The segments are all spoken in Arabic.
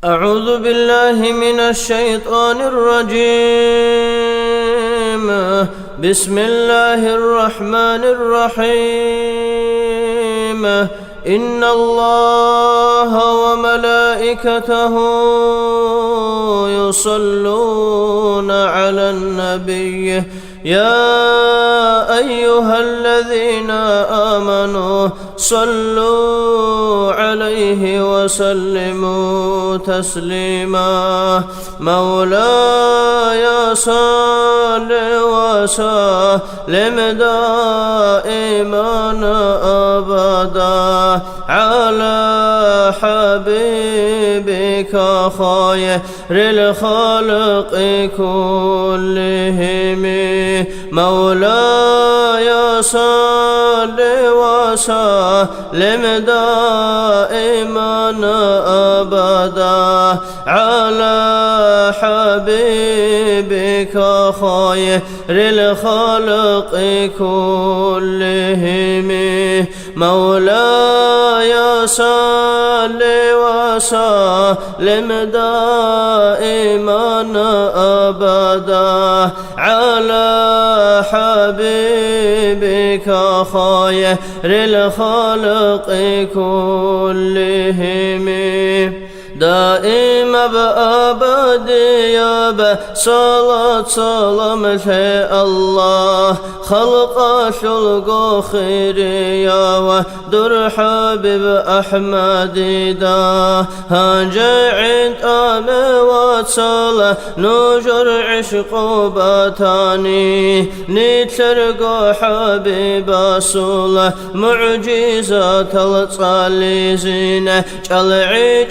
أعوذ بالله من الشيطان الرجيم. بسم الله الرحمن الرحيم. إن الله وملائكته يصلون على النبي يا أيها الذين آمنوا صلوا عليه وسلموا تسليما. مولاي صل وسلم دائما أبدا على حبيبك خير الخلق كلهم. مولاي صل وسلم دائما أبدا على حبيبك خير الخلق كلهم. مولاي صل وسلم دائما أبدا على حبيبك خير الخلق كلهم. دائم بأبد يا بصلاة سلام الله خلق شلق خير يا ودر حبيب أحمد دا هنجعت أم وصل نجر عشق باتاني نترق حبيب صلى معجزة الصالحين جلعي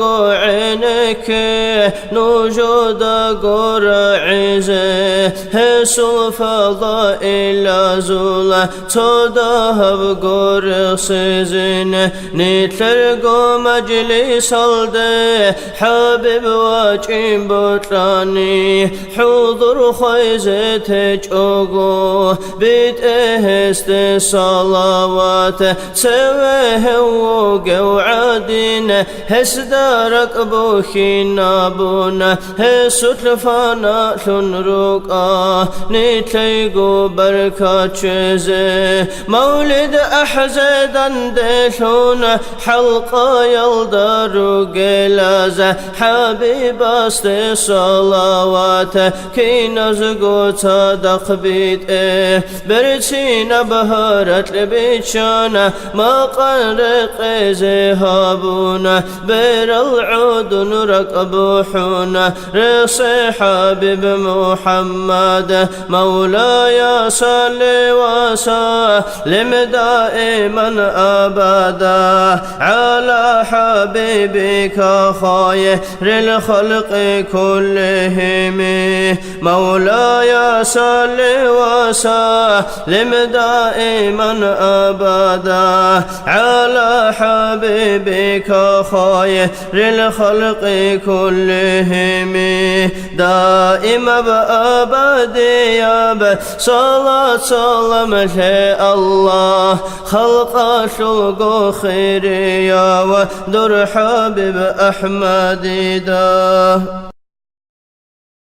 عينك نوجود قرعزه هسل فضائل زولا تدهب قرصزين نتلرق مجلس الده حبيب واجين بطراني حضور خيزة جوغو بيت اهست صلوات سويه وقوعدين هسدارك بوخينا بونا هسوتلفانا شنروكا نتلقو بركة شزي مولد أحزدان دشونا حلقة يلدارو قلازة حبيب استي صلوات كي نزقو تصدق بيت برسينا بهارت لبيتشانا ما قرق زهابونا بير العود نركبوحنا رصي حبيب محمد مولاي صل وسلم دائما أبدا على حبيبك خير الخلق كلهم. مولاي صل وسلم دائما أبدا على حبيبك خير الخلق كلهم. دائم بأبد يا بصلاة سلام الله خلق شلق خير يا ودر حبيب أحمد دا.